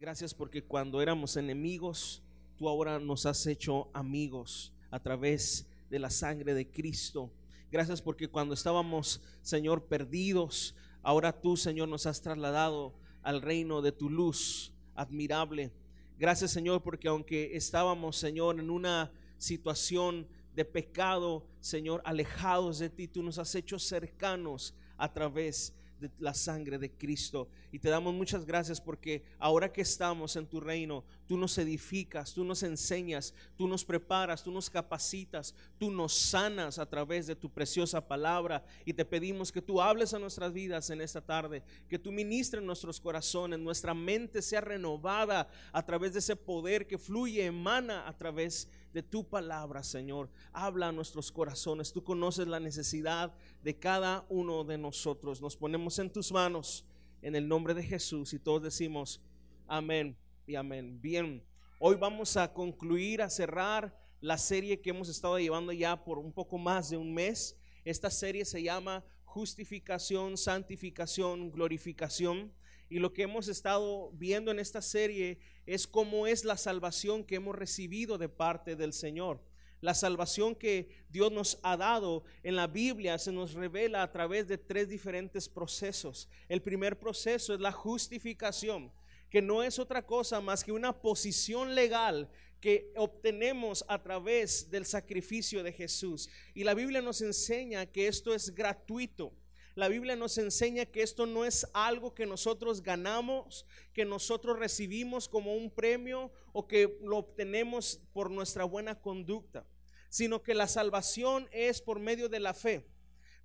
Gracias porque cuando éramos enemigos, tú ahora nos has hecho amigos a través de la sangre de Cristo. Gracias porque cuando estábamos, Señor, perdidos, ahora tú, Señor, nos has trasladado al reino de tu luz admirable. Gracias, Señor, porque aunque estábamos, Señor, en una situación de pecado, Señor, alejados de ti, tú nos has hecho cercanos a través de la sangre de Cristo. Y te damos muchas gracias porque ahora que estamos en tu reino, tú nos edificas, tú nos enseñas, tú nos preparas, tú nos capacitas, tú nos sanas a través de tu preciosa palabra. Y te pedimos que tú hables a nuestras vidas en esta tarde, que tú ministres en nuestros corazones, nuestra mente sea renovada a través de ese poder que fluye, emana a través de tu palabra, Señor. Habla a nuestros corazones. Tú conoces la necesidad de cada uno de nosotros. Nos ponemos en tus manos en el nombre de Jesús y todos decimos amén y amén. Bien, hoy vamos a concluir, a cerrar la serie que hemos estado llevando ya por un poco más de un mes. Esta serie se llama Justificación, Santificación, Glorificación. Y lo que hemos estado viendo en esta serie es cómo es la salvación que hemos recibido de parte del Señor. La salvación que Dios nos ha dado en la Biblia se nos revela a través de tres diferentes procesos. El primer proceso es la justificación, que no es otra cosa más que una posición legal que obtenemos a través del sacrificio de Jesús. Y la Biblia nos enseña que esto es gratuito. La Biblia nos enseña que esto no es algo que nosotros ganamos, que nosotros recibimos como un premio o que lo obtenemos por nuestra buena conducta, sino que la salvación es por medio de la fe,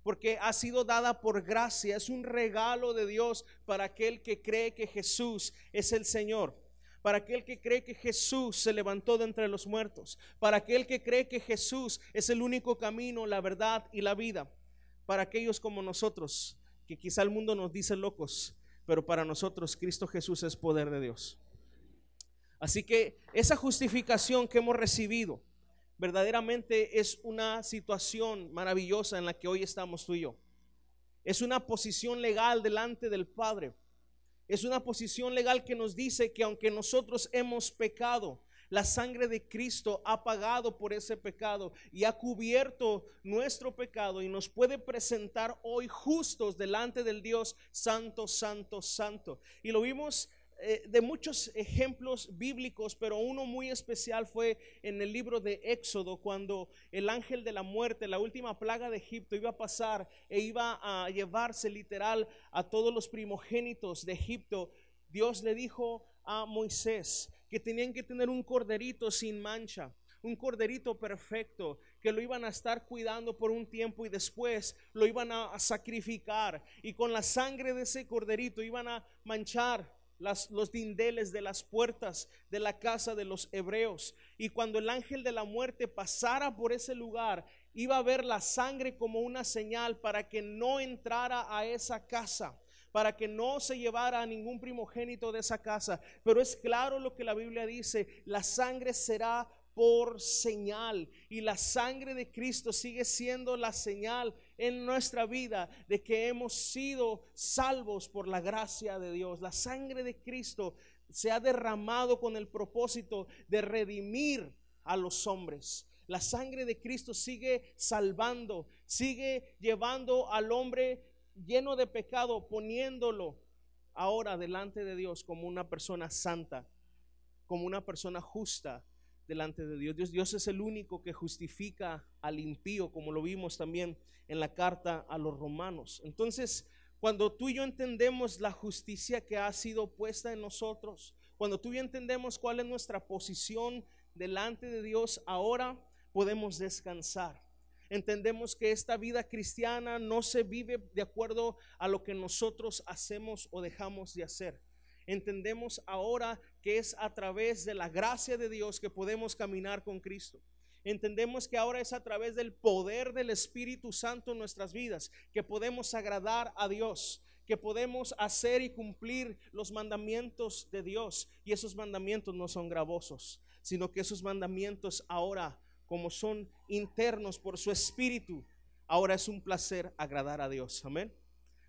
porque ha sido dada por gracia, es un regalo de Dios para aquel que cree que Jesús es el Señor. Para aquel que cree que Jesús se levantó de entre los muertos, para aquel que cree que Jesús es el único camino, la verdad y la vida. Para aquellos como nosotros, que quizá el mundo nos dice locos, pero para nosotros Cristo Jesús es poder de Dios. Así que esa justificación que hemos recibido verdaderamente es una situación maravillosa en la que hoy estamos tú y yo. Es una posición legal delante del Padre. Es una posición legal que nos dice que aunque nosotros hemos pecado, la sangre de Cristo ha pagado por ese pecado y ha cubierto nuestro pecado y nos puede presentar hoy justos delante del Dios santo, santo, santo. Y lo vimos de muchos ejemplos bíblicos, pero uno muy especial fue en el libro de Éxodo, cuando el ángel de la muerte, la última plaga de Egipto, iba a pasar e iba a llevarse literal a todos los primogénitos de Egipto. Dios le dijo a Moisés que tenían que tener un corderito sin mancha, un corderito perfecto, que lo iban a estar cuidando por un tiempo y después lo iban a sacrificar, y con la sangre de ese corderito iban a manchar los dindeles de las puertas de la casa de los hebreos. Y cuando el ángel de la muerte pasara por ese lugar, iba a ver la sangre como una señal para que no entrara a esa casa, para que no se llevara a ningún primogénito de esa casa. Pero es claro lo que la Biblia dice: la sangre será por señal, y la sangre de Cristo sigue siendo la señal en nuestra vida de que hemos sido salvos por la gracia de Dios. La sangre de Cristo se ha derramado con el propósito de redimir a los hombres. La sangre de Cristo sigue salvando, sigue llevando al hombre lleno de pecado, poniéndolo ahora delante de Dios como una persona santa, como una persona justa delante de Dios. Dios es el único que justifica al impío, como lo vimos también en la carta a los romanos. Entonces, cuando tú y yo entendemos la justicia que ha sido puesta en nosotros, cuando tú y yo entendemos cuál es nuestra posición delante de Dios, ahora podemos descansar. Entendemos que esta vida cristiana no se vive de acuerdo a lo que nosotros hacemos o dejamos de hacer. Entendemos ahora que es a través de la gracia de Dios que podemos caminar con Cristo. Entendemos que ahora es a través del poder del Espíritu Santo en nuestras vidas que podemos agradar a Dios, que podemos hacer y cumplir los mandamientos de Dios. Y esos mandamientos no son gravosos, sino que esos mandamientos ahora, como son internos por su Espíritu, ahora es un placer agradar a Dios. Amén.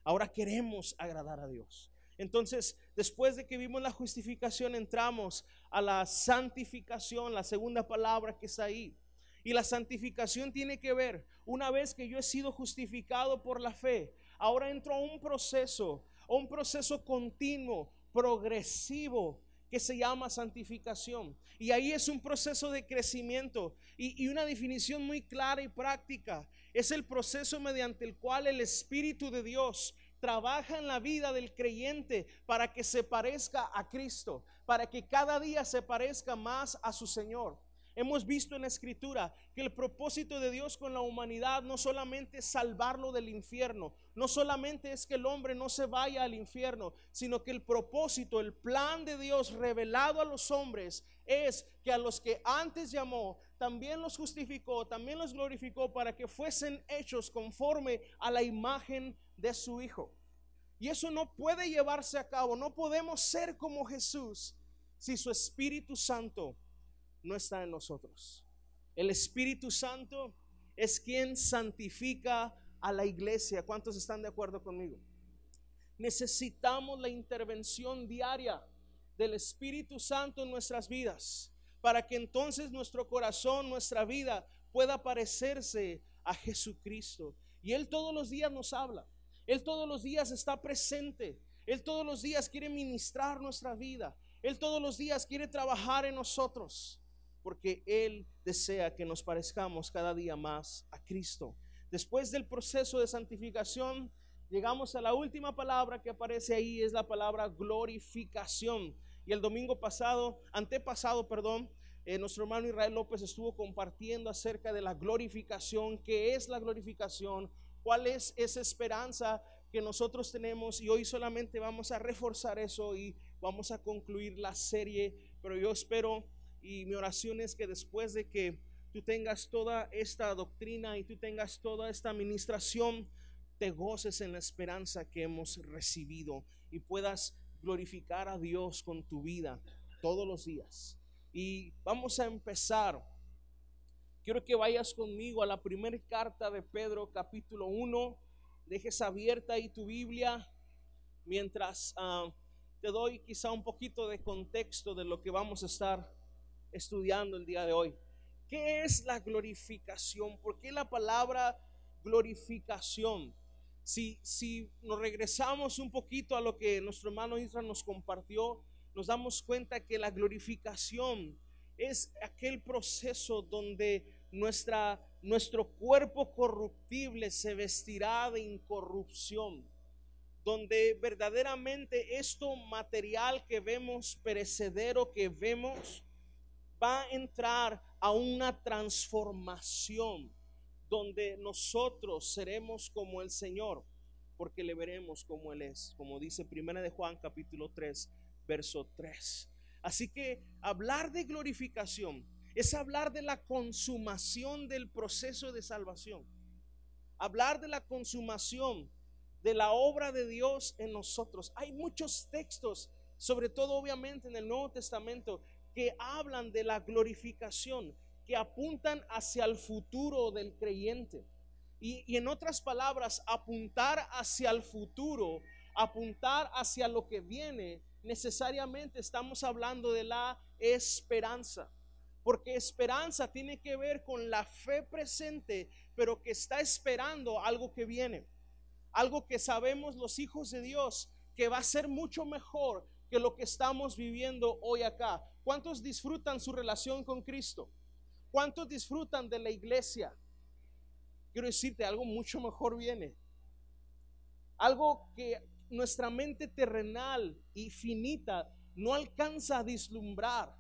Ahora queremos agradar a Dios. Entonces, después de que vimos la justificación, entramos a la santificación, la segunda palabra que está ahí. Y la santificación tiene que ver, una vez que yo he sido justificado por la fe, ahora entro a un proceso continuo, progresivo, que se llama santificación. Y ahí es un proceso de crecimiento y una definición muy clara y práctica. Es el proceso mediante el cual el Espíritu de Dios trabaja en la vida del creyente para que se parezca a Cristo, para que cada día se parezca más a su Señor. Hemos visto en la Escritura que el propósito de Dios con la humanidad no solamente es salvarlo del infierno, no solamente es que el hombre no se vaya al infierno, sino que el propósito, el plan de Dios revelado a los hombres es que a los que antes llamó, también los justificó, también los glorificó para que fuesen hechos conforme a la imagen de su Hijo. Y eso no puede llevarse a cabo, no podemos ser como Jesús si su Espíritu Santo no está en nosotros. El Espíritu Santo es quien santifica a la iglesia. ¿Cuántos están de acuerdo conmigo? Necesitamos la intervención diaria del Espíritu Santo en nuestras vidas para que entonces nuestro corazón, nuestra vida pueda parecerse a Jesucristo. Y Él todos los días nos habla, Él todos los días está presente, Él todos los días quiere ministrar nuestra vida, Él todos los días quiere trabajar en nosotros, porque Él desea que nos parezcamos cada día más a Cristo. Después del proceso de santificación, llegamos a la última palabra que aparece ahí, es la palabra glorificación. Y el antepasado, nuestro hermano Israel López estuvo compartiendo acerca de la glorificación. ¿Qué es la glorificación? ¿Cuál es esa esperanza que nosotros tenemos? Y hoy solamente vamos a reforzar eso y vamos a concluir la serie. Pero yo espero, y mi oración es que después de que tú tengas toda esta doctrina y tú tengas toda esta administración, te goces en la esperanza que hemos recibido y puedas glorificar a Dios con tu vida todos los días. Y vamos a empezar. Quiero que vayas conmigo a la primera carta de Pedro, capítulo 1. Dejes abierta ahí tu Biblia mientras te doy quizá un poquito de contexto de lo que vamos a estar estudiando el día de hoy. ¿Qué es la glorificación? ¿Por qué la palabra glorificación? Si nos regresamos un poquito a lo que nuestro hermano Israel nos compartió, nos damos cuenta que la glorificación es aquel proceso donde nuestro cuerpo corruptible se vestirá de incorrupción, donde verdaderamente esto material que vemos, perecedero que vemos, va a entrar a una transformación donde nosotros seremos como el Señor, porque le veremos como Él es, como dice 1 de Juan capítulo 3 verso 3. Así que hablar de glorificación es hablar de la consumación del proceso de salvación, hablar de la consumación de la obra de Dios en nosotros. Hay muchos textos, sobre todo obviamente en el Nuevo Testamento, que hablan de la glorificación, que apuntan hacia el futuro del creyente. Y en otras palabras, apuntar hacia el futuro, apuntar hacia lo que viene, necesariamente estamos hablando de la esperanza. Porque esperanza tiene que ver con la fe presente, pero que está esperando algo que viene. Algo que sabemos los hijos de Dios que va a ser mucho mejor que lo que estamos viviendo hoy acá. ¿Cuántos disfrutan su relación con Cristo? ¿Cuántos disfrutan de la iglesia? Quiero decirte, algo mucho mejor viene. Algo que nuestra mente terrenal y finita no alcanza a vislumbrar.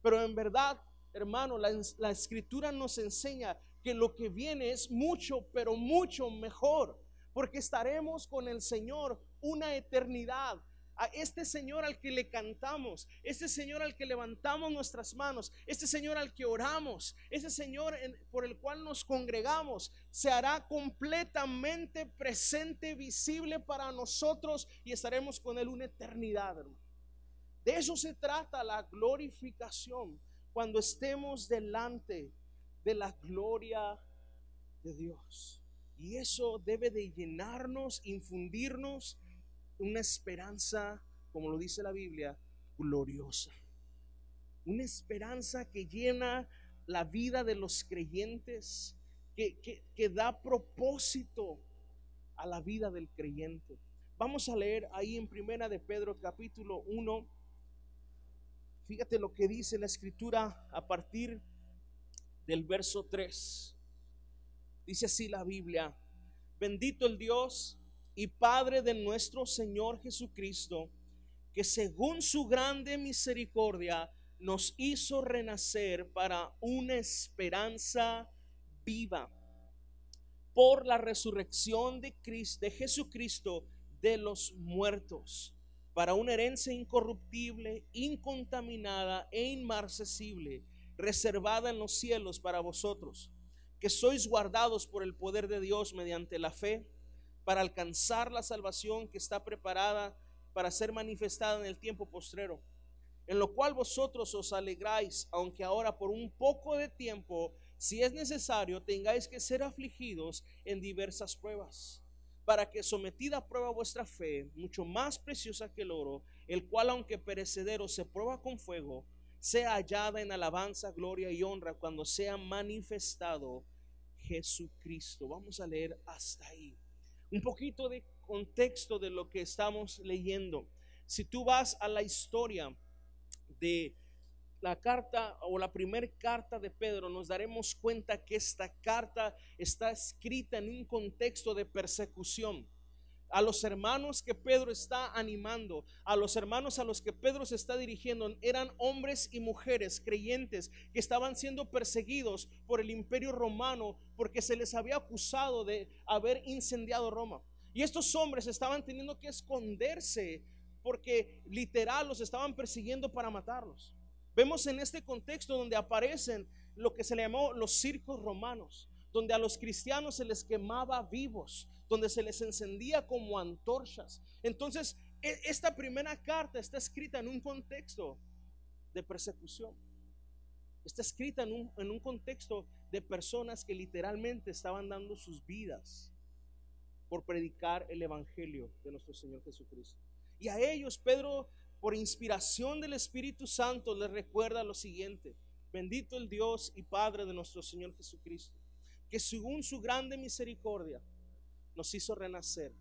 Pero en verdad, hermano, la Escritura nos enseña que lo que viene es mucho, pero mucho mejor. Porque estaremos con el Señor una eternidad. A este Señor al que le cantamos, este Señor al que levantamos nuestras manos, este Señor al que oramos, este Señor por el cual nos congregamos, se hará completamente presente, visible para nosotros y estaremos con Él una eternidad, hermano. De eso se trata la glorificación, cuando estemos delante de la gloria de Dios. Y eso debe de llenarnos, infundirnos una esperanza, como lo dice la Biblia, gloriosa. Una esperanza que llena la vida de los creyentes, que da propósito a la vida del creyente. Vamos a leer ahí en Primera de Pedro capítulo 1. Fíjate lo que dice la escritura a partir del verso 3. Dice así la Biblia: bendito el Dios y Padre de nuestro Señor Jesucristo, que según su grande misericordia nos hizo renacer para una esperanza viva por la resurrección de Jesucristo de los muertos, para una herencia incorruptible, incontaminada e inmarcesible, reservada en los cielos para vosotros, que sois guardados por el poder de Dios mediante la fe, para alcanzar la salvación que está preparada para ser manifestada en el tiempo postrero, en lo cual vosotros os alegráis, aunque ahora por un poco de tiempo, si es necesario, tengáis que ser afligidos en diversas pruebas, para que sometida a prueba vuestra fe, mucho más preciosa que el oro, el cual aunque perecedero se prueba con fuego, sea hallada en alabanza, gloria y honra cuando sea manifestado Jesucristo. Vamos a leer hasta ahí. Un poquito de contexto de lo que estamos leyendo. Si tú vas a la historia de la carta o la primera carta de Pedro, nos daremos cuenta que esta carta está escrita en un contexto de persecución. A los hermanos que Pedro está animando, a los hermanos a los que Pedro se está dirigiendo, eran hombres y mujeres creyentes que estaban siendo perseguidos por el imperio romano porque se les había acusado de haber incendiado Roma. Y estos hombres estaban teniendo que esconderse porque literal los estaban persiguiendo para matarlos. Vemos en este contexto donde aparecen lo que se le llamó los circos romanos, donde a los cristianos se les quemaba vivos, donde se les encendía como antorchas. Entonces, esta primera carta está escrita en un contexto de persecución. Está escrita en un contexto de personas que literalmente estaban dando sus vidas por predicar el evangelio de nuestro Señor Jesucristo. Y a ellos Pedro, por inspiración del Espíritu Santo, les recuerda lo siguiente: bendito el Dios y Padre de nuestro Señor Jesucristo, que según su grande misericordia nos hizo renacer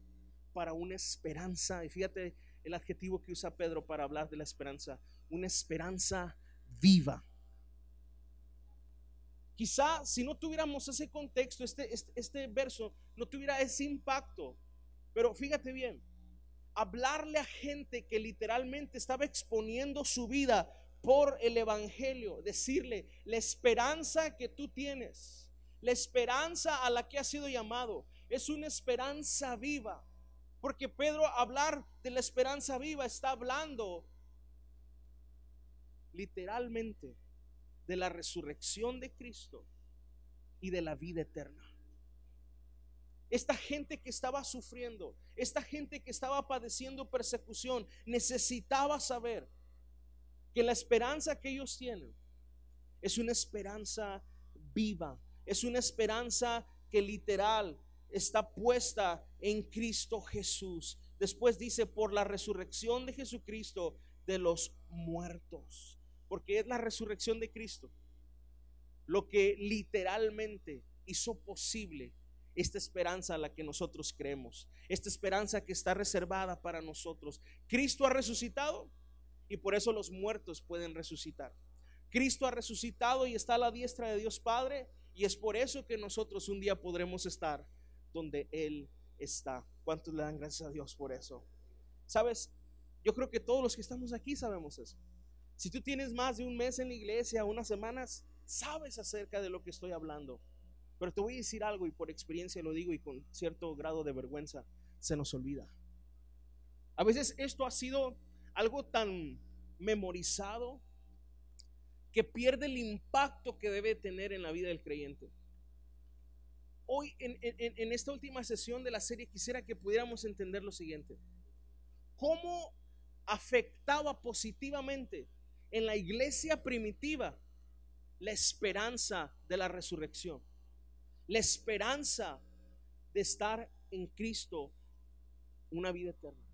para una esperanza. Y fíjate el adjetivo que usa Pedro para hablar de la esperanza: una esperanza viva. Quizá si no tuviéramos ese contexto, este verso no tuviera ese impacto. Pero fíjate bien, hablarle a gente que literalmente estaba exponiendo su vida por el evangelio, decirle la esperanza que tú tienes, la esperanza a la que has sido llamado, es una esperanza viva. Porque Pedro, hablar de la esperanza viva, está hablando literalmente de la resurrección de Cristo y de la vida eterna. Esta gente que estaba sufriendo, esta gente que estaba padeciendo persecución, necesitaba saber que la esperanza que ellos tienen es una esperanza viva, es una esperanza que literal está puesta en Cristo Jesús. Después dice, por la resurrección de Jesucristo de los muertos, porque es la resurrección de Cristo lo que literalmente hizo posible esta esperanza a la que nosotros creemos, esta esperanza que está reservada para nosotros. Cristo ha resucitado y por eso los muertos pueden resucitar. Cristo ha resucitado y está a la diestra de Dios Padre, y es por eso que nosotros un día podremos estar donde Él está. ¿Cuántos le dan gracias a Dios por eso? ¿Sabes? Yo creo que todos los que estamos aquí sabemos eso. Si tú tienes más de un mes en la iglesia, unas semanas, sabes acerca de lo que estoy hablando. Pero te voy a decir algo, y por experiencia lo digo y con cierto grado de vergüenza, se nos olvida. A veces esto ha sido algo tan memorizado que pierde el impacto que debe tener en la vida del creyente. Hoy en esta última sesión de la serie quisiera que pudiéramos entender lo siguiente: ¿cómo afectaba positivamente en la iglesia primitiva la esperanza de la resurrección, la esperanza de estar en Cristo una vida eterna?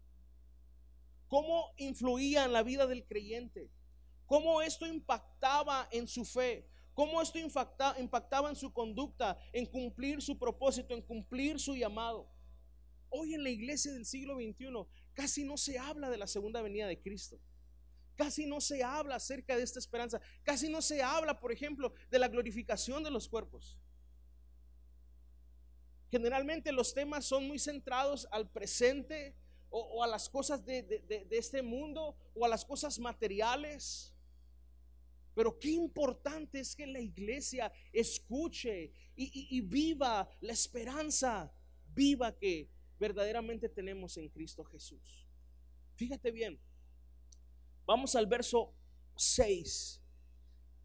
cómo influía en la vida del creyente, cómo esto impactaba en su fe, cómo esto impactaba en su conducta, en cumplir su propósito, en cumplir su llamado. Hoy en la iglesia del siglo XXI casi no se habla de la segunda venida de Cristo. Casi no se habla acerca de esta esperanza. Casi no se habla, por ejemplo, de la glorificación de los cuerpos. Generalmente los temas son muy centrados al presente o a las cosas de este mundo o a las cosas materiales. Pero qué importante es que la iglesia escuche y viva la esperanza viva que verdaderamente tenemos en Cristo Jesús. Fíjate bien, vamos al verso 6,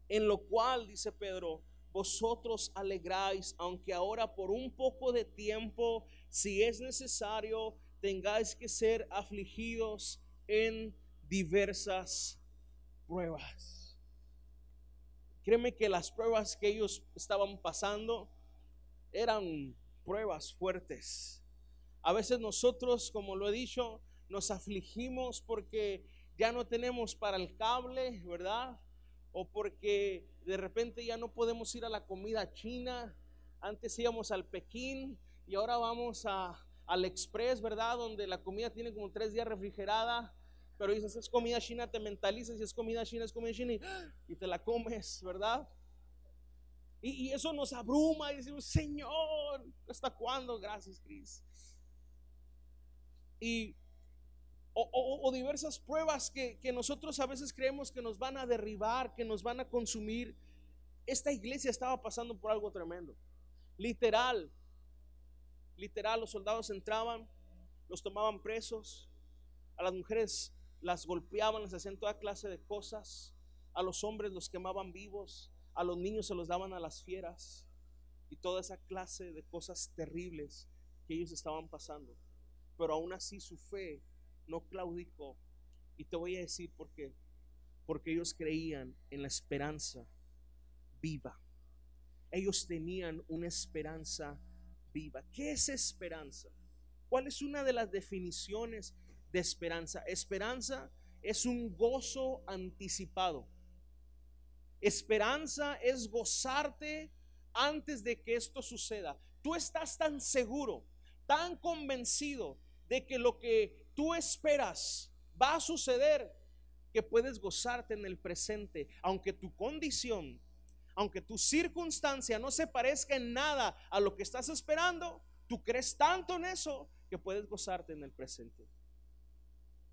en lo cual dice Pedro: vosotros alegráis, aunque ahora por un poco de tiempo, si es necesario, tengáis que ser afligidos en diversas pruebas. Créeme que las pruebas que ellos estaban pasando eran pruebas fuertes. A veces nosotros, como lo he dicho, nos afligimos porque ya no tenemos para el cable, ¿verdad? O porque de repente ya no podemos ir a la comida china. Antes íbamos al Pekín y ahora vamos al Express, ¿verdad? Donde la comida tiene como 3 días refrigerada. Pero dices, es comida china, te mentalizas, y es comida china y te la comes, ¿verdad? Y eso nos abruma y decimos, Señor, ¿hasta cuándo? Gracias, Cris. O diversas pruebas que nosotros a veces creemos que nos van a derribar, que nos van a consumir. Esta iglesia estaba pasando por algo tremendo. Literal, los soldados entraban, los tomaban presos, a las mujeres las golpeaban, les hacían toda clase de cosas, a los hombres los quemaban vivos, a los niños se los daban a las fieras, y toda esa clase de cosas terribles que ellos estaban pasando. Pero aún así su fe no claudicó. Y te voy a decir por qué. Porque ellos creían en la esperanza viva. Ellos tenían una esperanza viva. ¿Qué es esperanza? ¿Cuál es una de las definiciones de esperanza? Esperanza es un gozo anticipado. Esperanza es gozarte antes de que esto suceda. Tú estás tan seguro, tan convencido de que lo que tú esperas va a suceder, que puedes gozarte en el presente, aunque tu condición, aunque tu circunstancia no se parezca en nada a lo que estás esperando. Tú crees tanto en eso que puedes gozarte en el presente.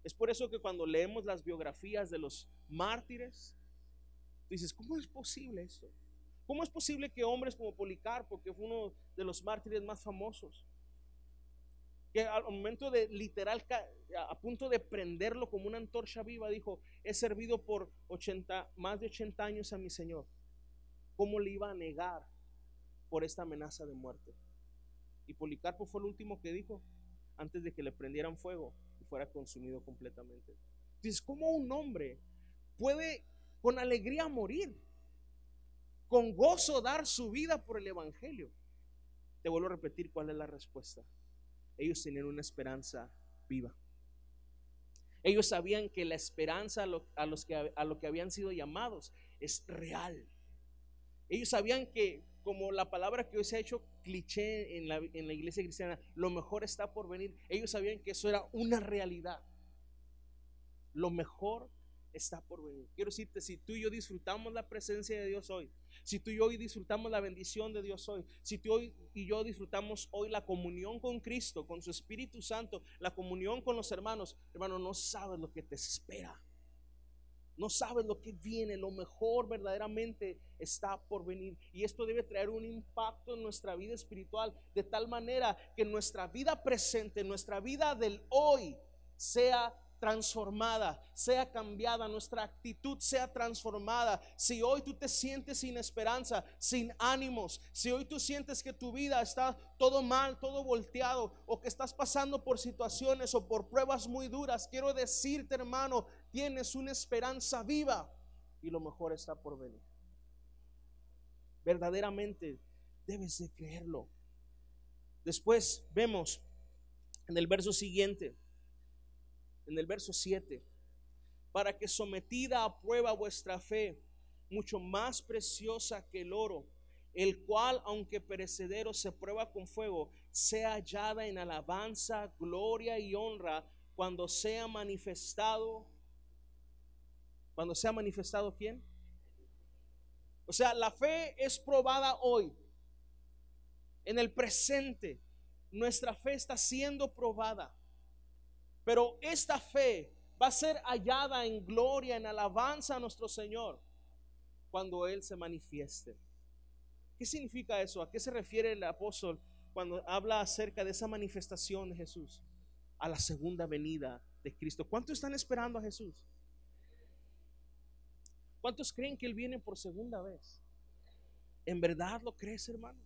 Es por eso que cuando leemos las biografías de los mártires, dices, ¿cómo es posible eso? ¿Cómo es posible que hombres como Policarpo, que fue uno de los mártires más famosos, que al momento de literal a punto de prenderlo como una antorcha viva, dijo, he servido por más de 80 años a mi Señor, ¿cómo le iba a negar por esta amenaza de muerte? Y Policarpo fue el último que dijo antes de que le prendieran fuego y fuera consumido completamente. Entonces, ¿cómo un hombre puede con alegría morir, con gozo dar su vida por el evangelio? Te vuelvo a repetir cuál es la respuesta. Ellos tenían una esperanza viva. Ellos sabían que la esperanza a lo que habían sido llamados es real. Ellos sabían que, como la palabra que hoy se ha hecho cliché en la iglesia cristiana, lo mejor está por venir. Ellos sabían que eso era una realidad. Lo mejor está por venir. Quiero decirte, si tú y yo disfrutamos la presencia de Dios hoy, si tú y yo hoy disfrutamos la bendición de Dios hoy, si tú y yo disfrutamos hoy la comunión con Cristo, con su Espíritu Santo, la comunión con los hermanos, hermano, no sabes lo que te espera. No sabes lo que viene. Lo mejor verdaderamente está por venir. Y esto debe traer un impacto en nuestra vida espiritual, de tal manera que nuestra vida presente, nuestra vida del hoy, sea transformada, sea cambiada, nuestra actitud sea transformada. Si hoy tú te sientes sin esperanza, sin ánimos, si hoy tú sientes que tu vida está todo mal, todo volteado, o que estás pasando por situaciones o por pruebas muy duras, quiero decirte, hermano, tienes una esperanza viva y lo mejor está por venir. Verdaderamente debes de creerlo. Después vemos en el verso siguiente en el verso 7, para que sometida a prueba vuestra fe, mucho más preciosa que el oro, el cual aunque perecedero se prueba con fuego, sea hallada en alabanza, gloria y honra cuando sea manifestado. Cuando sea manifestado, ¿quién? O sea, la fe es probada hoy, en el presente. Nuestra fe está siendo probada, pero esta fe va a ser hallada en gloria, en alabanza a nuestro Señor cuando Él se manifieste. ¿Qué significa eso? ¿A qué se refiere el apóstol cuando habla acerca de esa manifestación de Jesús? A la segunda venida de Cristo. ¿Cuántos están esperando a Jesús? ¿Cuántos creen que Él viene por segunda vez? ¿En verdad lo crees, hermano?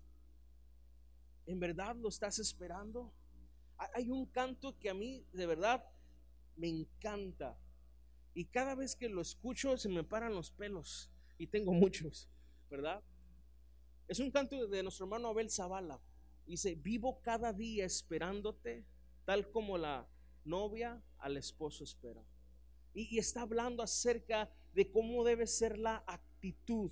¿En verdad lo estás esperando? Hay un canto que a mí de verdad me encanta, y cada vez que lo escucho se me paran los pelos, y tengo muchos, ¿verdad? Es un canto de nuestro hermano Abel Zavala. Dice: vivo cada día esperándote, tal como la novia al esposo espera. Y está hablando acerca de cómo debe ser la actitud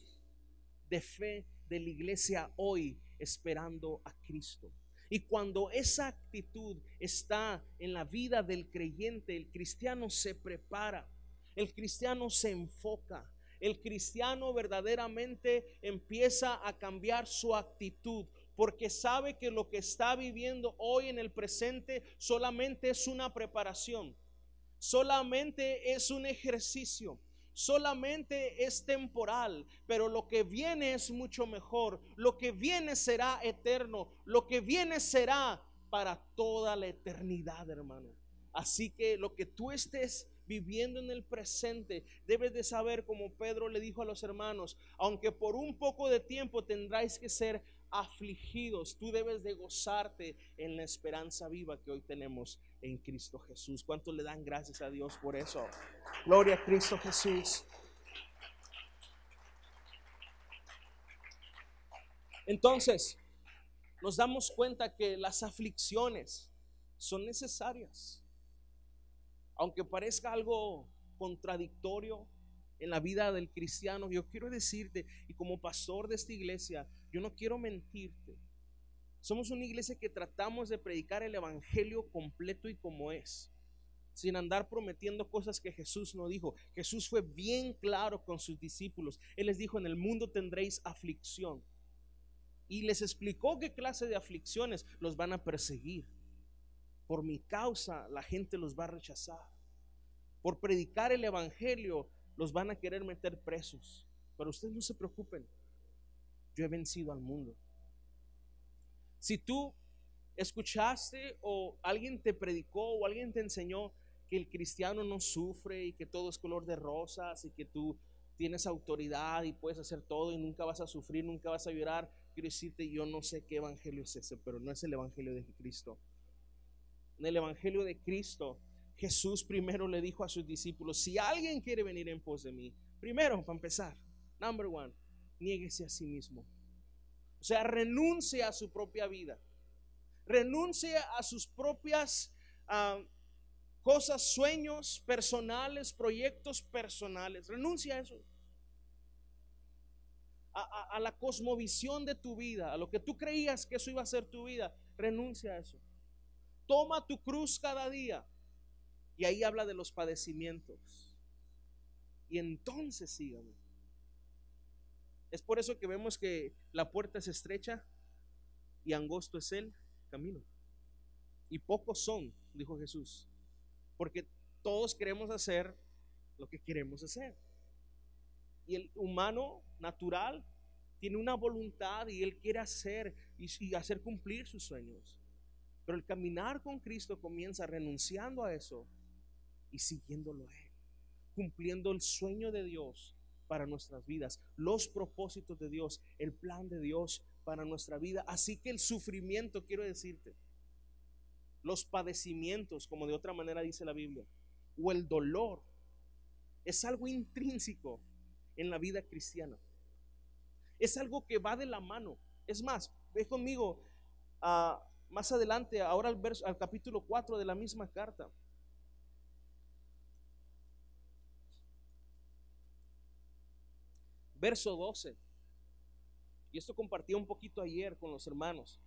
de fe de la iglesia hoy, esperando a Cristo. Y cuando esa actitud está en la vida del creyente, el cristiano se prepara, el cristiano se enfoca, el cristiano verdaderamente empieza a cambiar su actitud, porque sabe que lo que está viviendo hoy en el presente solamente es una preparación, solamente es un ejercicio, solamente es temporal, pero lo que viene es mucho mejor. Lo que viene será eterno, lo que viene será para toda la eternidad, hermano. Así que lo que tú estés viviendo en el presente, debes de saber, como Pedro le dijo a los hermanos: aunque por un poco de tiempo tendráis que ser afligidos, tú debes de gozarte en la esperanza viva que hoy tenemos en Cristo Jesús. ¿Cuántos le dan gracias a Dios por eso? Gloria a Cristo Jesús. Entonces nos damos cuenta que las aflicciones son necesarias, aunque parezca algo contradictorio en la vida del cristiano. Yo quiero decirte, y como pastor de esta iglesia, yo no quiero mentirte. Somos una iglesia que tratamos de predicar el evangelio completo y como es, sin andar prometiendo cosas que Jesús no dijo. Jesús fue bien claro con sus discípulos. Él les dijo: en el mundo tendréis aflicción, y les explicó qué clase de aflicciones. Los van a perseguir por mi causa, la gente los va a rechazar. Por predicar el evangelio los van a querer meter presos, pero ustedes no se preocupen, yo he vencido al mundo. Si tú escuchaste o alguien te predicó o alguien te enseñó que el cristiano no sufre y que todo es color de rosas y que tú tienes autoridad y puedes hacer todo y nunca vas a sufrir, nunca vas a llorar, quiero decirte: yo no sé qué evangelio es ese, pero no es el evangelio de Cristo. En el evangelio de Cristo, Jesús primero le dijo a sus discípulos: si alguien quiere venir en pos de mí, primero, para empezar, number one, niéguese a sí mismo. O sea, renuncie a su propia vida, renuncie a sus propias cosas, sueños personales, proyectos personales. Renuncia a eso, a la cosmovisión de tu vida, a lo que tú creías que eso iba a ser tu vida. Renuncia a eso. Toma tu cruz cada día. Y ahí habla de los padecimientos. Y entonces sígame. Es por eso que vemos que la puerta es estrecha y angosto es el camino, y pocos son, dijo Jesús, porque todos queremos hacer lo que queremos hacer. Y el humano natural tiene una voluntad y él quiere hacer y hacer cumplir sus sueños. Pero el caminar con Cristo comienza renunciando a eso y siguiéndolo a Él, cumpliendo el sueño de Dios para nuestras vidas, los propósitos de Dios, el plan de Dios para nuestra vida. Así que el sufrimiento, quiero decirte, los padecimientos, como de otra manera dice la Biblia, o el dolor, es algo intrínseco en la vida cristiana. Es algo que va de la mano. Es más, ve conmigo más adelante, ahora al capítulo 4 de la misma carta. verso 12. Y esto compartí un poquito ayer con los hermanos.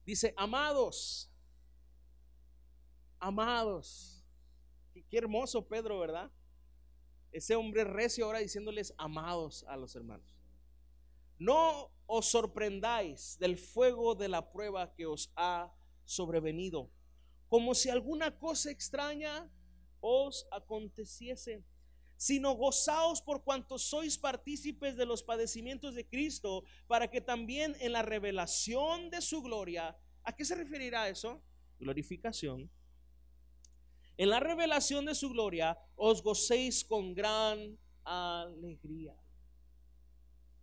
Dice, amados, amados. Qué hermoso Pedro, ¿verdad? Ese hombre recio ahora diciéndoles amados a los hermanos. No os sorprendáis del fuego de la prueba que os ha sobrevenido, como si alguna cosa extraña os aconteciese, sino gozaos por cuanto sois partícipes de los padecimientos de Cristo, para que también en la revelación de su gloria, ¿a qué se referirá eso? Glorificación. En la revelación de su gloria os gocéis con gran alegría.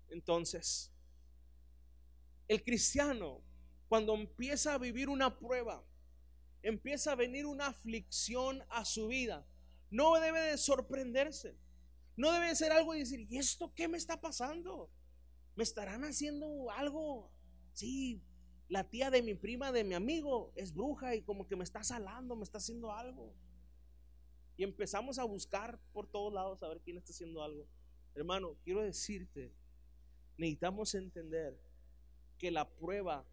Entonces, el cristiano, cuando empieza a vivir una prueba, empieza a venir una aflicción a su vida, no debe de sorprenderse. No debe de ser algo y decir, ¿y esto qué me está pasando? ¿Me estarán haciendo algo? Sí, la tía de mi prima, de mi amigo, es bruja y como que me está salando, me está haciendo algo. Y empezamos a buscar por todos lados a ver quién está haciendo algo. Hermano, quiero decirte, necesitamos entender que la prueba,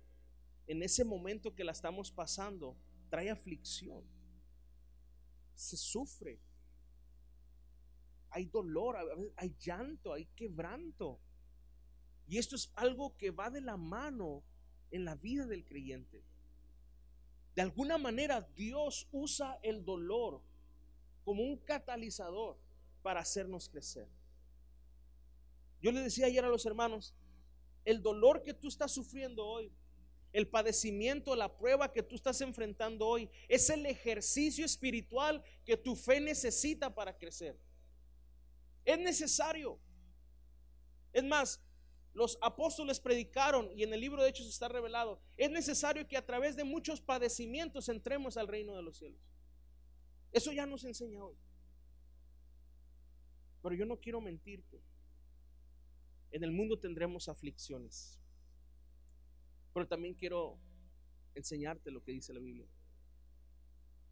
en ese momento que la estamos pasando, trae aflicción. Se sufre. Hay dolor, hay llanto, hay quebranto. Y esto es algo que va de la mano en la vida del creyente. De alguna manera Dios usa el dolor como un catalizador para hacernos crecer. Yo le decía ayer a los hermanos, el dolor que tú estás sufriendo hoy, el padecimiento, la prueba que tú estás enfrentando hoy, es el ejercicio espiritual que tu fe necesita para crecer. Es necesario. Es más, los apóstoles predicaron, y en el libro de Hechos está revelado, es necesario que a través de muchos padecimientos entremos al reino de los cielos. Eso ya nos enseña hoy. Pero yo no quiero mentirte. En el mundo tendremos aflicciones, pero también quiero enseñarte lo que dice la Biblia.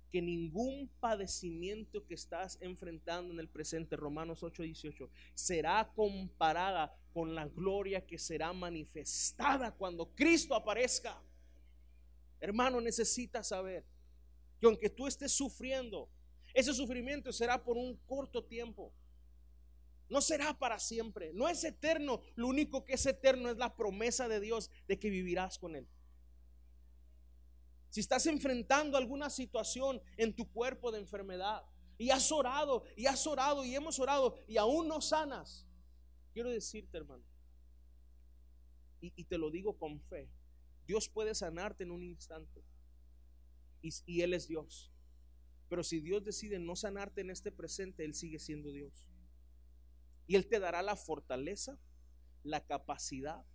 Que ningún padecimiento que estás enfrentando en el presente, Romanos 8:18, será comparada con la gloria que será manifestada cuando Cristo aparezca. Hermano, necesitas saber que aunque tú estés sufriendo, ese sufrimiento será por un corto tiempo. No será para siempre, no es eterno. Lo único que es eterno es la promesa de Dios de que vivirás con Él. Si estás enfrentando alguna situación en tu cuerpo de enfermedad y has orado y hemos orado y aún no sanas, quiero decirte, hermano, y te lo digo con fe, Dios puede sanarte en un instante y Él es Dios. Pero si Dios decide no sanarte en este presente, Él sigue siendo Dios. Y Él te dará la fortaleza, la capacidad,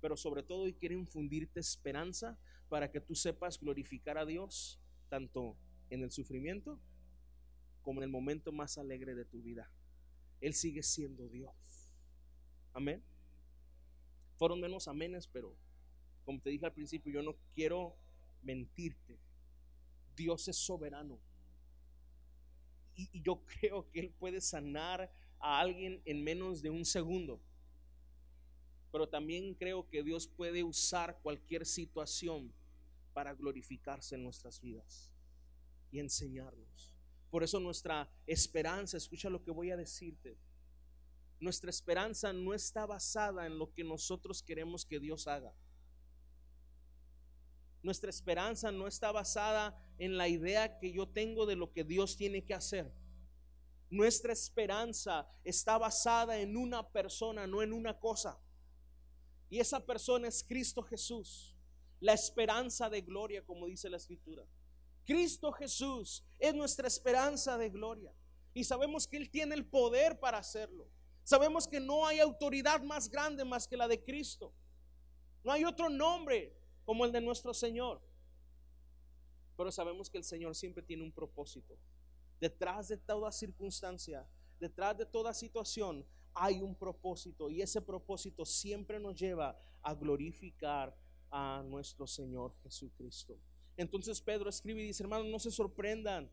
pero sobre todo Él quiere infundirte esperanza para que tú sepas glorificar a Dios tanto en el sufrimiento como en el momento más alegre de tu vida. Él sigue siendo Dios. Amén. Fueron menos amenes, pero como te dije al principio, yo no quiero mentirte. Dios es soberano y yo creo que Él puede sanar a alguien en menos de un segundo. Pero también creo que Dios puede usar cualquier situación para glorificarse en nuestras vidas y enseñarnos. Por eso nuestra esperanza, escucha lo que voy a decirte, nuestra esperanza no está basada en lo que nosotros queremos que Dios haga. Nuestra esperanza no está basada en la idea que yo tengo de lo que Dios tiene que hacer. Nuestra esperanza está basada en una persona, no en una cosa. Y esa persona es Cristo Jesús, la esperanza de gloria, como dice la Escritura. Cristo Jesús es nuestra esperanza de gloria. Y sabemos que Él tiene el poder para hacerlo. Sabemos que no hay autoridad más grande más que la de Cristo. No hay otro nombre como el de nuestro Señor. Pero sabemos que el Señor siempre tiene un propósito. Detrás de toda circunstancia, detrás de toda situación, hay un propósito, y ese propósito siempre nos lleva a glorificar a nuestro Señor Jesucristo. Entonces Pedro escribe y dice, hermanos, no se sorprendan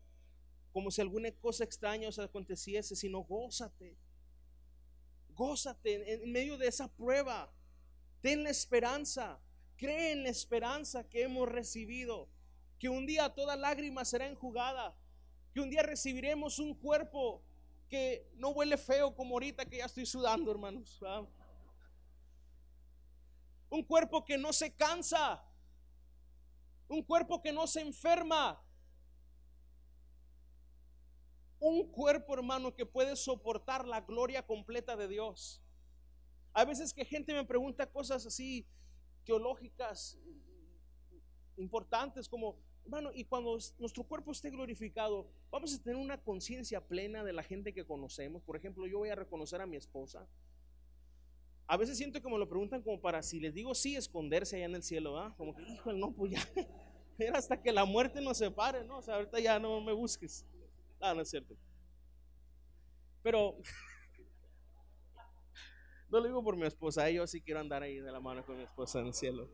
como si alguna cosa extraña os aconteciese, sino gózate. gózate en medio de esa prueba. Ten la esperanza, cree en la esperanza que hemos recibido, que un día toda lágrima será enjugada, que un día recibiremos un cuerpo que no huele feo como ahorita que ya estoy sudando, hermanos, ¿verdad? Un cuerpo que no se cansa, un cuerpo que no se enferma, un cuerpo, hermano, que puede soportar la gloria completa de Dios. Hay veces que gente me pregunta cosas así teológicas importantes como, hermano, y cuando nuestro cuerpo esté glorificado, vamos a tener una conciencia plena de la gente que conocemos. Por ejemplo, yo voy a reconocer a mi esposa. A veces siento que me lo preguntan como para, si les digo sí, esconderse allá en el cielo, ¿verdad? Como que, híjole, no, pues ya, era hasta que la muerte nos separe, ¿no? O sea, ahorita ya no me busques. No es cierto. Pero no lo digo por mi esposa, yo sí quiero andar ahí de la mano con mi esposa en el cielo.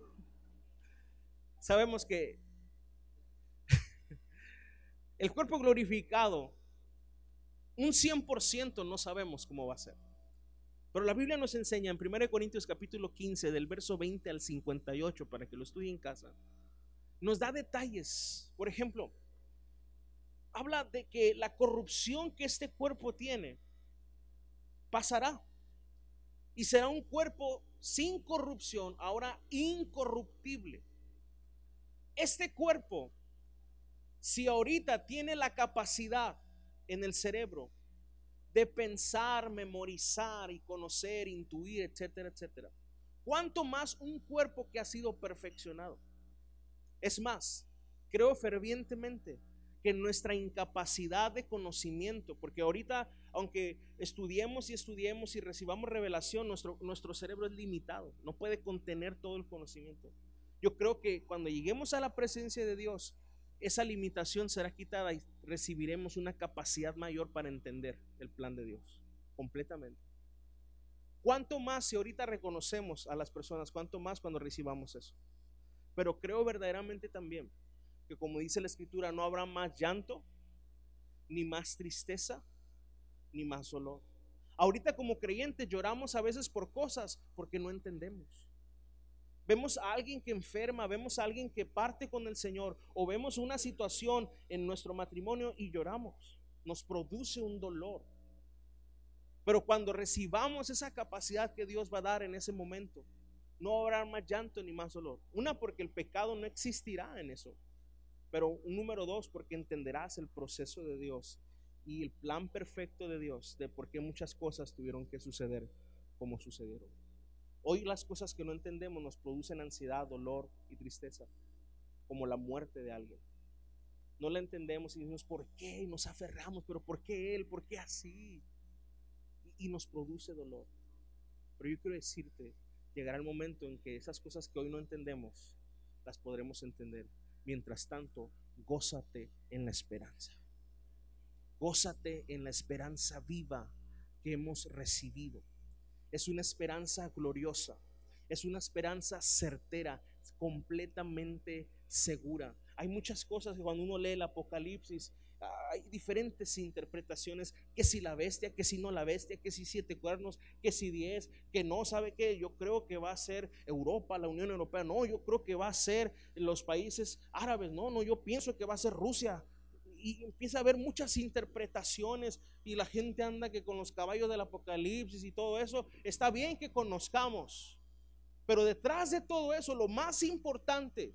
Sabemos que el cuerpo glorificado, un 100% no sabemos cómo va a ser. Pero la Biblia nos enseña en 1 Corintios capítulo 15, del verso 20 al 58, para que lo estudien en casa. Nos da detalles. Por ejemplo, habla de que la corrupción que este cuerpo tiene pasará y será un cuerpo sin corrupción, ahora incorruptible. Este cuerpo, si ahorita tiene la capacidad en el cerebro de pensar, memorizar y conocer, intuir, etcétera, etcétera, ¿cuánto más un cuerpo que ha sido perfeccionado? Es más, creo fervientemente que nuestra incapacidad de conocimiento, porque ahorita, aunque estudiemos y recibamos revelación, nuestro cerebro es limitado, no puede contener todo el conocimiento. Yo creo que cuando lleguemos a la presencia de Dios, esa limitación será quitada y recibiremos una capacidad mayor para entender el plan de Dios completamente. ¿Cuánto más si ahorita reconocemos a las personas? ¿Cuánto más cuando recibamos eso? Pero creo verdaderamente también que, como dice la Escritura, no habrá más llanto, ni más tristeza, ni más dolor. Ahorita como creyentes lloramos a veces por cosas porque no entendemos. Vemos a alguien que enferma, vemos a alguien que parte con el Señor, o vemos una situación en nuestro matrimonio y lloramos. Nos produce un dolor. Pero cuando recibamos esa capacidad que Dios va a dar en ese momento, no habrá más llanto ni más dolor. Una, porque el pecado no existirá en eso. Pero número dos, porque entenderás el proceso de Dios y el plan perfecto de Dios de por qué muchas cosas tuvieron que suceder como sucedieron. Hoy las cosas que no entendemos nos producen ansiedad, dolor y tristeza, como la muerte de alguien. No la entendemos y decimos ¿por qué? Y nos aferramos, pero ¿por qué él? ¿Por qué así? Y nos produce dolor. Pero yo quiero decirte, llegará el momento en que esas cosas que hoy no entendemos las podremos entender. Mientras tanto, gózate en la esperanza. Gózate en la esperanza viva que hemos recibido. Es una esperanza gloriosa, es una esperanza certera, completamente segura. Hay muchas cosas que cuando uno lee el Apocalipsis, hay diferentes interpretaciones, que si la bestia, que si no la bestia, que si 7 cuernos, que si 10, que no, ¿sabe qué? Yo creo que va a ser Europa, la Unión Europea, no, yo creo que va a ser los países árabes, no, yo pienso que va a ser Rusia. Y empieza a haber muchas interpretaciones y la gente anda que con los caballos del Apocalipsis y todo eso. Está bien que conozcamos, pero detrás de todo eso, lo más importante,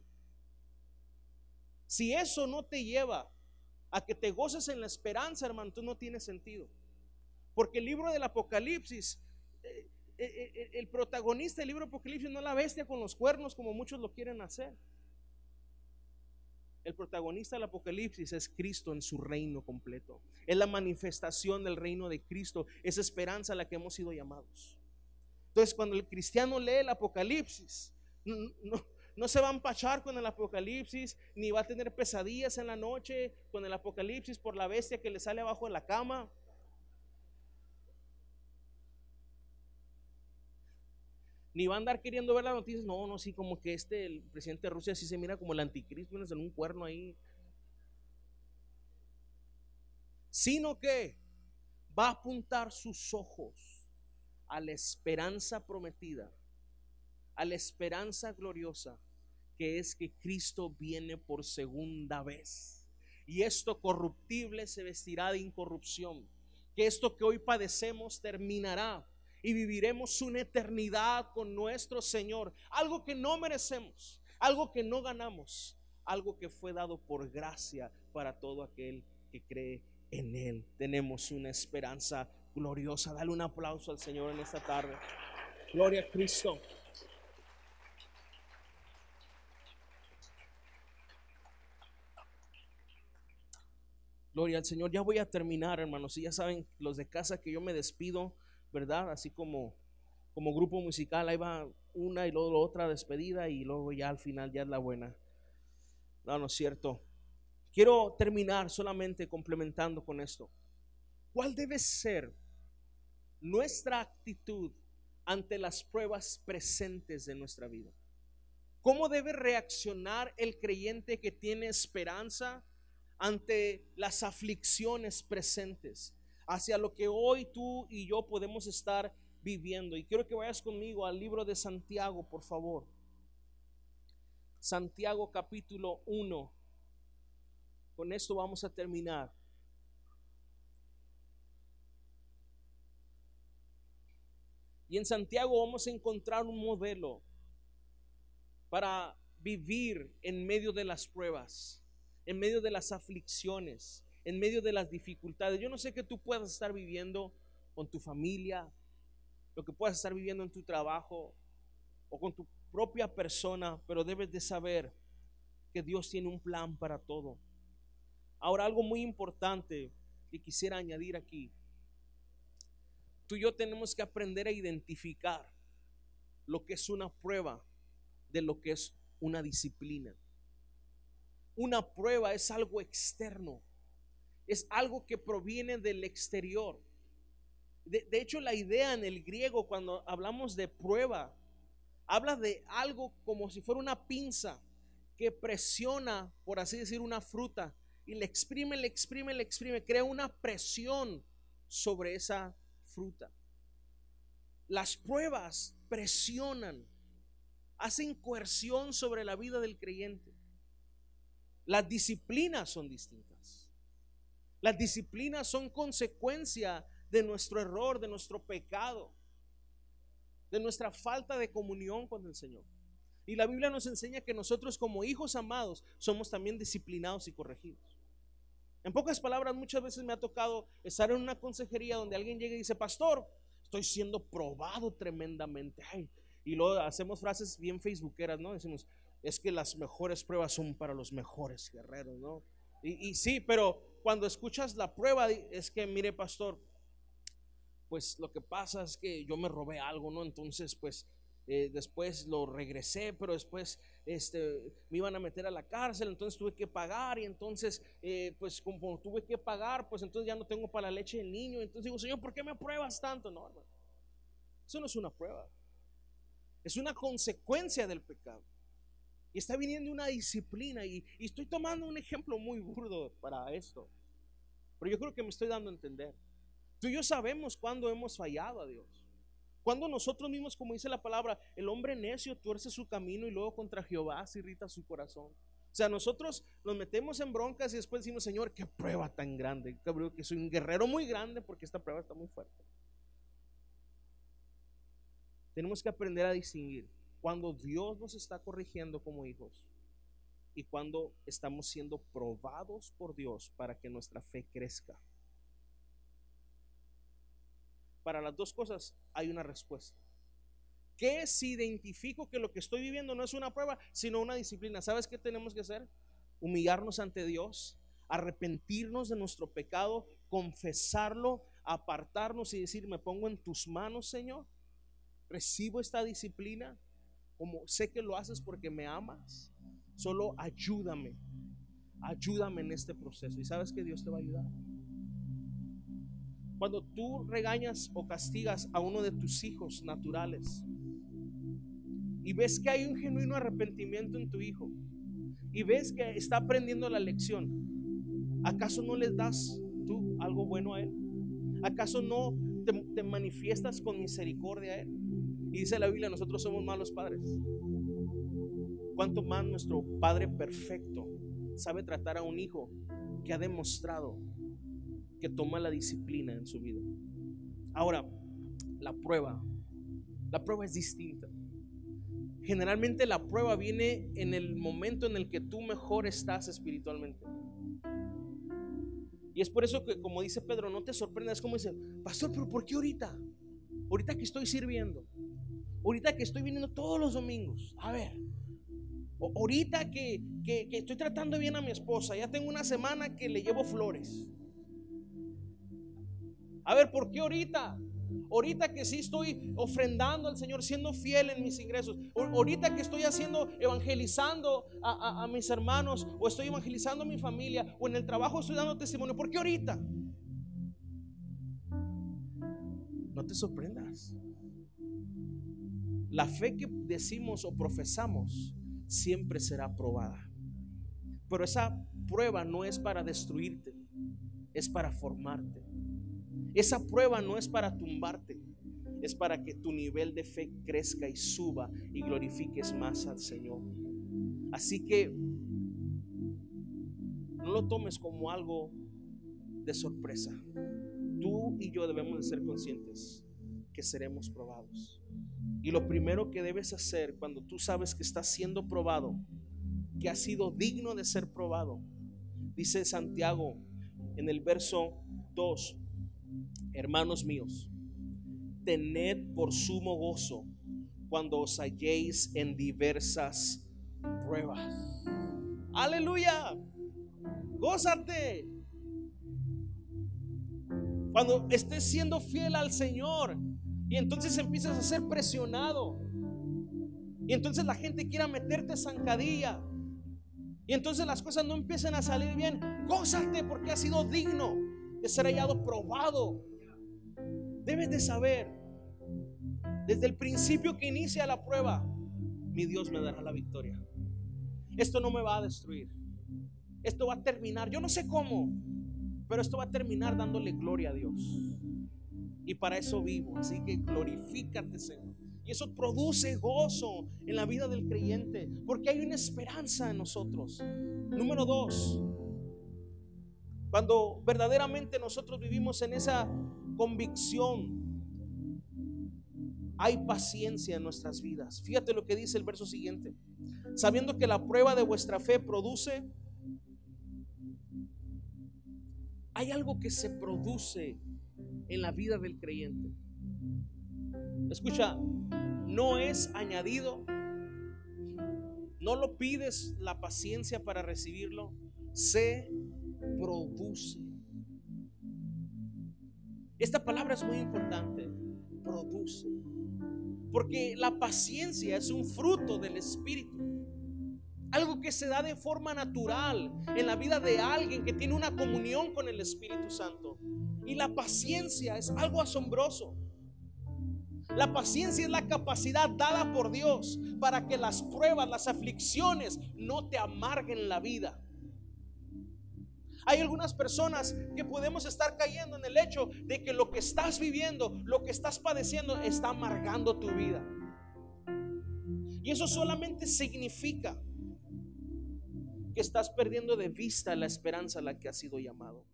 si eso no te lleva a que te goces en la esperanza, hermano, entonces no tiene sentido. Porque el libro del Apocalipsis, el protagonista del libro del Apocalipsis no es la bestia con los cuernos como muchos lo quieren hacer. El protagonista del Apocalipsis es Cristo en su reino completo. Es la manifestación del reino de Cristo, esa esperanza a la que hemos sido llamados. Entonces, cuando el cristiano lee el Apocalipsis, no se va a empachar con el Apocalipsis, ni va a tener pesadillas en la noche con el Apocalipsis por la bestia que le sale abajo de la cama. Ni va a andar queriendo ver las noticias. No, sí, como que el presidente de Rusia sí se mira como el anticristo, en un cuerno ahí. Sino que va a apuntar sus ojos a la esperanza prometida, a la esperanza gloriosa, que es que Cristo viene por segunda vez. Y esto corruptible se vestirá de incorrupción, que esto que hoy padecemos terminará y viviremos una eternidad con nuestro Señor, algo que no merecemos, algo que no ganamos, algo que fue dado por gracia para todo aquel que cree en Él. Tenemos una esperanza gloriosa. Dale un aplauso al Señor en esta tarde. Gloria a Cristo. Gloria al Señor. Ya voy a terminar, hermanos. Y ya saben los de casa que yo me despido, ¿verdad? Así como grupo musical, ahí va una y luego otra despedida y luego ya al final ya es la buena. No es cierto. Quiero terminar solamente complementando con esto. ¿Cuál debe ser nuestra actitud ante las pruebas presentes de nuestra vida? ¿Cómo debe reaccionar el creyente que tiene esperanza ante las aflicciones presentes, hacia lo que hoy tú y yo podemos estar viviendo? Y quiero que vayas conmigo al libro de Santiago, por favor. Santiago capítulo 1. Con esto vamos a terminar. Y en Santiago vamos a encontrar un modelo para vivir en medio de las pruebas, en medio de las aflicciones, en medio de las dificultades. Yo no sé qué tú puedas estar viviendo con tu familia, lo que puedas estar viviendo en tu trabajo o con tu propia persona, pero debes de saber que Dios tiene un plan para todo. Ahora, algo muy importante que quisiera añadir aquí: tú y yo tenemos que aprender a identificar lo que es una prueba de lo que es una disciplina. Una prueba es algo externo, es algo que proviene del exterior. De hecho, la idea en el griego, cuando hablamos de prueba, habla de algo como si fuera una pinza que presiona, por así decir, una fruta y le exprime, crea una presión sobre esa fruta. Las pruebas presionan, hacen coerción sobre la vida del creyente. Las disciplinas son distintas. Las disciplinas son consecuencia de nuestro error, de nuestro pecado, de nuestra falta de comunión con el Señor. Y la Biblia nos enseña que nosotros, como hijos amados, somos también disciplinados y corregidos. En pocas palabras, muchas veces me ha tocado estar en una consejería donde alguien llega y dice: pastor, estoy siendo probado tremendamente. Ay, y luego hacemos frases bien facebookeras, ¿no? Decimos: es que las mejores pruebas son para los mejores guerreros, ¿no? Y sí, pero cuando escuchas la prueba, es que mire, pastor, pues lo que pasa es que yo me robé algo, ¿no? Entonces pues después lo regresé, pero después me iban a meter a la cárcel, entonces tuve que pagar, y entonces pues como tuve que pagar, pues entonces ya no tengo para la leche del niño. Entonces digo: Señor, ¿por qué me pruebas tanto? No, hermano, eso no es una prueba, es una consecuencia del pecado. Y está viniendo una disciplina, y estoy tomando un ejemplo muy burdo para esto, pero yo creo que me estoy dando a entender. Tú y yo sabemos cuando hemos fallado a Dios, cuando nosotros mismos, como dice la palabra, el hombre necio tuerce su camino y luego contra Jehová se irrita su corazón. O sea, nosotros nos metemos en broncas y después decimos: Señor, qué prueba tan grande, creo que soy un guerrero muy grande porque esta prueba está muy fuerte. Tenemos que aprender a distinguir cuando Dios nos está corrigiendo como hijos y cuando estamos siendo probados por Dios para que nuestra fe crezca. Para las dos cosas hay una respuesta. ¿Qué si identifico que lo que estoy viviendo no es una prueba, sino una disciplina? ¿Sabes qué tenemos que hacer? Humillarnos ante Dios, arrepentirnos de nuestro pecado, confesarlo, apartarnos y decir: me pongo en tus manos, Señor, recibo esta disciplina, como sé que lo haces porque me amas, solo ayúdame en este proceso. Y sabes que Dios te va a ayudar. Cuando tú regañas o castigas a uno de tus hijos naturales y ves que hay un genuino arrepentimiento en tu hijo y ves que está aprendiendo la lección, ¿acaso no les das tú algo bueno a él? ¿Acaso no te manifiestas con misericordia a Él. Y dice la Biblia, nosotros somos malos padres. ¿Cuánto más nuestro Padre perfecto sabe tratar a un hijo que ha demostrado que toma la disciplina en su vida? Ahora, la prueba es distinta. Generalmente la prueba viene en el momento en el que tú mejor estás espiritualmente. Y es por eso que, como dice Pedro, no te sorprendas. Es como dice, pastor, pero ¿por qué ahorita? Ahorita que estoy sirviendo, ahorita que estoy viniendo todos los domingos, a ver, ahorita que estoy tratando bien a mi esposa, ya tengo una semana que le llevo flores. A ver, ¿por qué ahorita? Ahorita que sí estoy ofrendando al Señor, siendo fiel en mis ingresos, ahorita que estoy evangelizando a mis hermanos, o estoy evangelizando a mi familia, o en el trabajo estoy dando testimonio, ¿por qué ahorita? No te sorprendas. La fe que decimos o profesamos siempre será probada, pero esa prueba no es para destruirte, es para formarte. Esa prueba no es para tumbarte, es para que tu nivel de fe crezca y suba y glorifiques más al Señor. Así que no lo tomes como algo de sorpresa. Tú y yo debemos de ser conscientes que seremos probados. Y lo primero que debes hacer cuando tú sabes que estás siendo probado, que has sido digno de ser probado, dice Santiago en el verso 2: hermanos míos, tened por sumo gozo cuando os halléis en diversas pruebas. Aleluya, gózate cuando estés siendo fiel al Señor y entonces empiezas a ser presionado y entonces la gente quiera meterte zancadilla y entonces las cosas no empiezan a salir bien. Gózate porque has sido digno de ser hallado probado. Debes de saber, desde el principio que inicia la prueba, mi Dios me dará la victoria. Esto no me va a destruir. Esto va a terminar, yo no sé cómo, pero esto va a terminar dándole gloria a Dios. Y para eso vivo. Así que glorifícate, Señor. Y eso produce gozo en la vida del creyente, porque hay una esperanza en nosotros. Número 2, cuando verdaderamente nosotros vivimos en esa convicción, hay paciencia en nuestras vidas. Fíjate lo que dice el verso siguiente: sabiendo que la prueba de vuestra fe produce. Hay algo que se produce en la vida del creyente. Escucha, no es añadido, no lo pides la paciencia para recibirlo, se produce. Esta palabra es muy importante, produce, porque la paciencia es un fruto del Espíritu, algo que se da de forma natural en la vida de alguien que tiene una comunión con el Espíritu Santo. Y la paciencia es algo asombroso. La paciencia es la capacidad dada por Dios para que las pruebas, las aflicciones no te amarguen la vida. Hay algunas personas que podemos estar cayendo en el hecho de que lo que estás viviendo, lo que estás padeciendo, está amargando tu vida. Y eso solamente significa que estás perdiendo de vista la esperanza a la que has sido llamado.